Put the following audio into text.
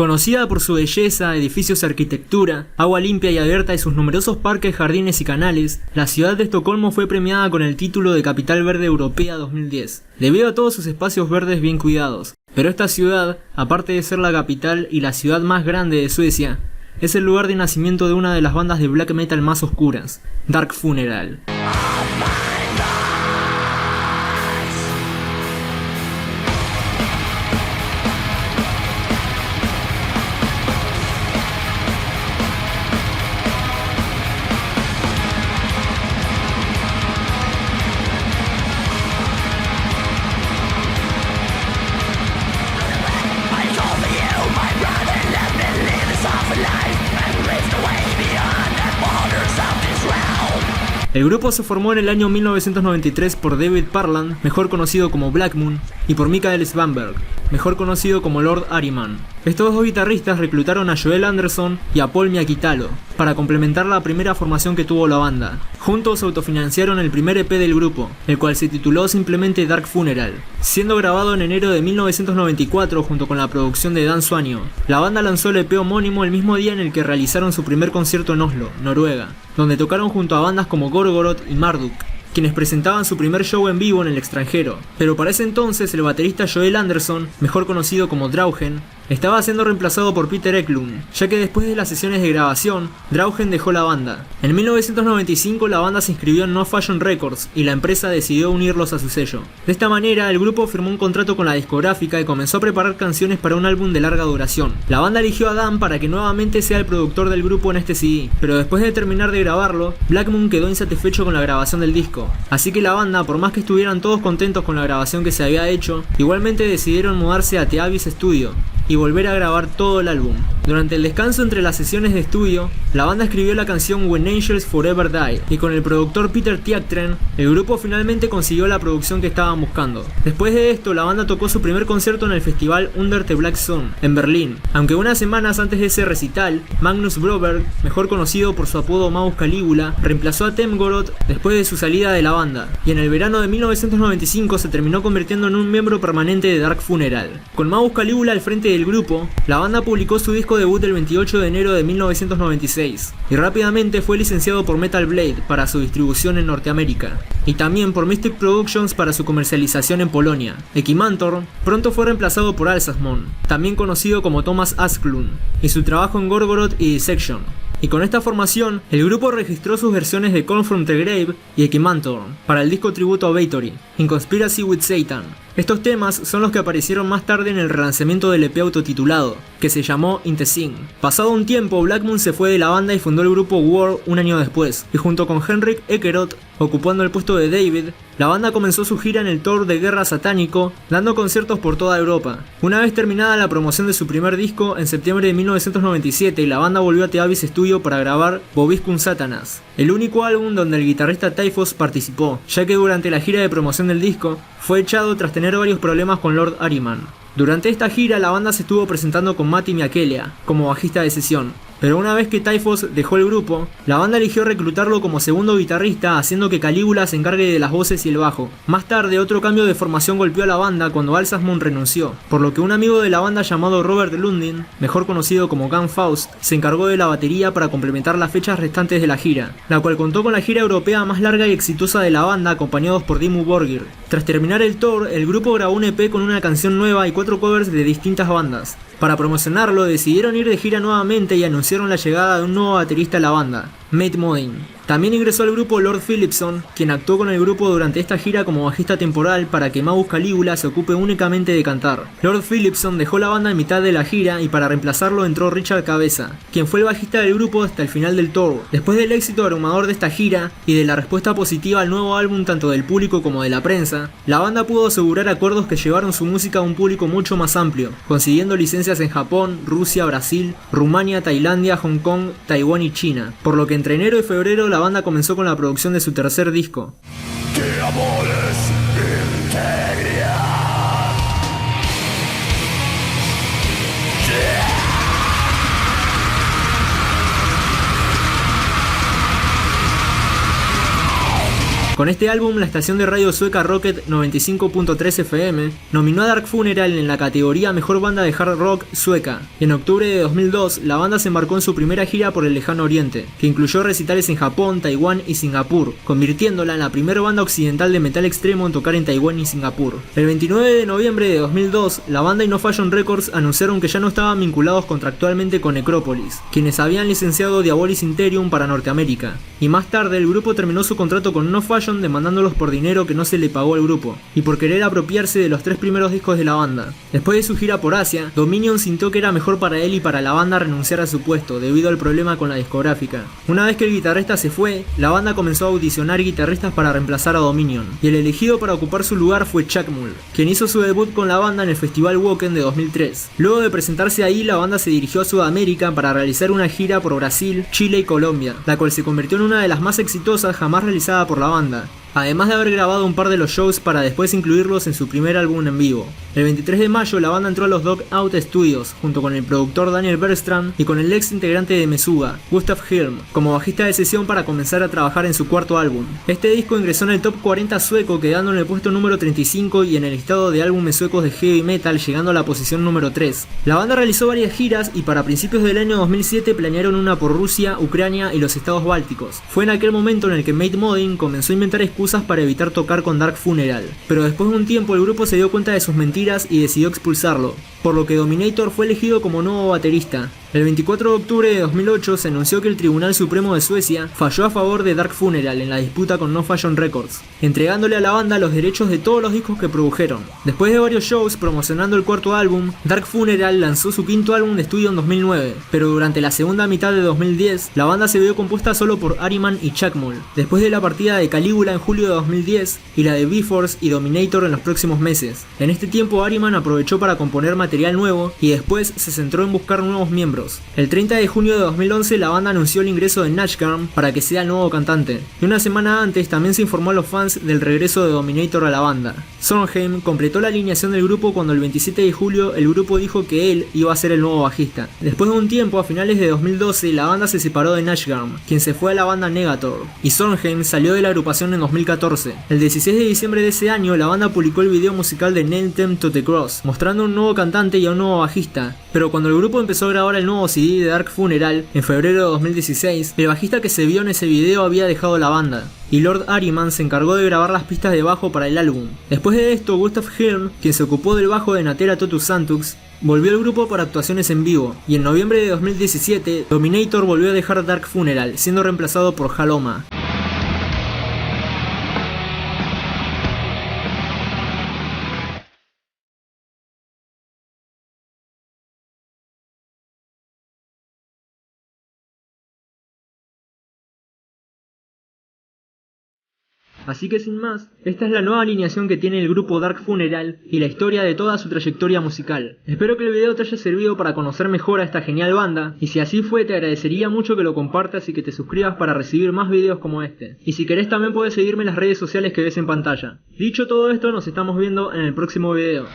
Conocida por su belleza, edificios y arquitectura, agua limpia y abierta y sus numerosos parques, jardines y canales, la ciudad de Estocolmo fue premiada con el título de Capital Verde Europea 2010, debido a todos sus espacios verdes bien cuidados. Pero esta ciudad, aparte de ser la capital y la ciudad más grande de Suecia, es el lugar de nacimiento de una de las bandas de black metal más oscuras, Dark Funeral. El grupo se formó en el año 1993 por David Parland, mejor conocido como Black Moon, y por Mikael Svanberg, mejor conocido como Lord Ahriman. Estos dos guitarristas reclutaron a Joel Anderson y a Paul Miakitalo para complementar la primera formación que tuvo la banda. Juntos autofinanciaron el primer EP del grupo, el cual se tituló simplemente Dark Funeral, siendo grabado en enero de 1994 junto con la producción de Dan Suaño. La banda lanzó el EP homónimo el mismo día en el que realizaron su primer concierto en Oslo, Noruega, donde tocaron junto a bandas como Gorgoroth y Marduk, quienes presentaban su primer show en vivo en el extranjero. Pero para ese entonces el baterista Joel Anderson, mejor conocido como Draugen, estaba siendo reemplazado por Peter Eklund, ya que después de las sesiones de grabación, Draugen dejó la banda. En 1995 la banda se inscribió en No Fashion Records y la empresa decidió unirlos a su sello. De esta manera el grupo firmó un contrato con la discográfica y comenzó a preparar canciones para un álbum de larga duración. La banda eligió a Dan para que nuevamente sea el productor del grupo en este CD, pero después de terminar de grabarlo, Black Moon quedó insatisfecho con la grabación del disco. Así que la banda, por más que estuvieran todos contentos con la grabación que se había hecho, igualmente decidieron mudarse a The Abyss Studio y volver a grabar todo el álbum. Durante el descanso entre las sesiones de estudio, la banda escribió la canción When Angels Forever Die, y con el productor Peter Tjagtren, el grupo finalmente consiguió la producción que estaban buscando. Después de esto, la banda tocó su primer concierto en el festival Under the Black Sun, en Berlín, aunque unas semanas antes de ese recital, Magnus Broberg, mejor conocido por su apodo Maus Caligula, reemplazó a Temgoroth después de su salida de la banda, y en el verano de 1995 se terminó convirtiendo en un miembro permanente de Dark Funeral. Con Maus Caligula al frente del grupo, la banda publicó su disco debut el 28 de enero de 1996 y rápidamente fue licenciado por Metal Blade para su distribución en Norteamérica y también por Mystic Productions para su comercialización en Polonia. Ekimantor pronto fue reemplazado por Alsasmon, también conocido como Thomas Asklund, y su trabajo en Gorgoroth y Dissection. Y con esta formación, el grupo registró sus versiones de Call from the Grave y Ekimantor para el disco tributo a Bathory, In Conspiracy with Satan. Estos temas son los que aparecieron más tarde en el relanzamiento del EP autotitulado, que se llamó In the Sin. Pasado un tiempo, Black Moon se fue de la banda y fundó el grupo War un año después, y junto con Henrik Ekeroth, ocupando el puesto de David, la banda comenzó su gira en el tour de Guerra Satánico, dando conciertos por toda Europa. Una vez terminada la promoción de su primer disco, en septiembre de 1997, la banda volvió a The Abyss Studio para grabar Vobiscum Satanas, el único álbum donde el guitarrista Typhos participó, ya que durante la gira de promoción del disco, fue echado tras tener varios problemas con Lord Ahriman. Durante esta gira la banda se estuvo presentando con Matti Miakelia como bajista de sesión, pero una vez que Typhos dejó el grupo, la banda eligió reclutarlo como segundo guitarrista, haciendo que Caligula se encargue de las voces y el bajo. Más tarde, otro cambio de formación golpeó a la banda cuando Alsasmon renunció, por lo que un amigo de la banda llamado Robert Lundin, mejor conocido como Gun Faust, se encargó de la batería para complementar las fechas restantes de la gira, la cual contó con la gira europea más larga y exitosa de la banda, acompañados por Dimmu Borgir. Tras terminar el tour, el grupo grabó un EP con una canción nueva y 4 covers de distintas bandas. Para promocionarlo, decidieron ir de gira nuevamente y anunciaron la llegada de un nuevo baterista a la banda, Matt Modine. También ingresó al grupo Lord Phillipson, quien actuó con el grupo durante esta gira como bajista temporal para que Maus Caligula se ocupe únicamente de cantar. Lord Phillipson dejó la banda en mitad de la gira y para reemplazarlo entró Richard Cabeza, quien fue el bajista del grupo hasta el final del tour. Después del éxito abrumador de esta gira y de la respuesta positiva al nuevo álbum tanto del público como de la prensa, la banda pudo asegurar acuerdos que llevaron su música a un público mucho más amplio, consiguiendo licencias en Japón, Rusia, Brasil, Rumania, Tailandia, Hong Kong, Taiwán y China, por lo que entre enero y febrero la banda comenzó con la producción de su tercer disco. ¡Qué amores, integridad! Con este álbum, la estación de radio sueca Rocket 95.3 FM nominó a Dark Funeral en la categoría Mejor Banda de Hard Rock Sueca. En octubre de 2002, la banda se embarcó en su primera gira por el Lejano Oriente, que incluyó recitales en Japón, Taiwán y Singapur, convirtiéndola en la primera banda occidental de metal extremo en tocar en Taiwán y Singapur. El 29 de noviembre de 2002, la banda y No Fashion Records anunciaron que ya no estaban vinculados contractualmente con Necropolis, quienes habían licenciado Diabolis Interium para Norteamérica, y más tarde el grupo terminó su contrato con No Fashion demandándolos por dinero que no se le pagó al grupo, y por querer apropiarse de los 3 primeros discos de la banda. Después de su gira por Asia, Dominion sintió que era mejor para él y para la banda renunciar a su puesto, debido al problema con la discográfica. Una vez que el guitarrista se fue, la banda comenzó a audicionar guitarristas para reemplazar a Dominion, y el elegido para ocupar su lugar fue Chuck Mull, quien hizo su debut con la banda en el Festival Wacken de 2003. Luego de presentarse ahí, la banda se dirigió a Sudamérica para realizar una gira por Brasil, Chile y Colombia, la cual se convirtió en una de las más exitosas jamás realizada por la banda, además de haber grabado un par de los shows para después incluirlos en su primer álbum en vivo. El 23 de mayo la banda entró a los Dog Out Studios junto con el productor Daniel Bergstrand y con el ex integrante de Meshuggah, Gustav Hilm, como bajista de sesión para comenzar a trabajar en su cuarto álbum. Este disco ingresó en el top 40 sueco, quedando en el puesto número 35 y en el listado de álbumes suecos de heavy metal, llegando a la posición número 3. La banda realizó varias giras y para principios del año 2007 planearon una por Rusia, Ucrania y los estados bálticos. Fue en aquel momento en el que Matt Modin comenzó a inventar excusas para evitar tocar con Dark Funeral, pero después de un tiempo el grupo se dio cuenta de sus mentiras y decidió expulsarlo, por lo que Dominator fue elegido como nuevo baterista. El 24 de octubre de 2008 se anunció que el Tribunal Supremo de Suecia falló a favor de Dark Funeral en la disputa con No Fashion Records, entregándole a la banda los derechos de todos los discos que produjeron. Después de varios shows promocionando el cuarto álbum, Dark Funeral lanzó su quinto álbum de estudio en 2009, pero durante la segunda mitad de 2010, la banda se vio compuesta solo por Ahriman y Chuck Mull, después de la partida de Caligula en julio de 2010 y la de B-Force y Dominator en los próximos meses. En este tiempo Ahriman aprovechó para componer material nuevo y después se centró en buscar nuevos miembros. El 30 de junio de 2011 la banda anunció el ingreso de Nashgarm para que sea el nuevo cantante, y una semana antes también se informó a los fans del regreso de Dominator a la banda. Sondheim completó la alineación del grupo cuando el 27 de julio el grupo dijo que él iba a ser el nuevo bajista. Después de un tiempo, a finales de 2012, la banda se separó de Nashgarm, quien se fue a la banda Negator, y Sondheim salió de la agrupación en 2014. El 16 de diciembre de ese año, la banda publicó el video musical de Nail Them to the Cross, mostrando un nuevo cantante y a un nuevo bajista, pero cuando el grupo empezó a grabar el nuevo CD de Dark Funeral en febrero de 2016, el bajista que se vio en ese video había dejado la banda, y Lord Ahriman se encargó de grabar las pistas de bajo para el álbum. Después de esto, Gustav Hilm, quien se ocupó del bajo de Natera Totus Santux, volvió al grupo para actuaciones en vivo, y en noviembre de 2017, Dominator volvió a dejar Dark Funeral, siendo reemplazado por Haloma. Así que sin más, esta es la nueva alineación que tiene el grupo Dark Funeral y la historia de toda su trayectoria musical. Espero que el video te haya servido para conocer mejor a esta genial banda, y si así fue te agradecería mucho que lo compartas y que te suscribas para recibir más videos como este. Y si querés también puedes seguirme en las redes sociales que ves en pantalla. Dicho todo esto, nos estamos viendo en el próximo video.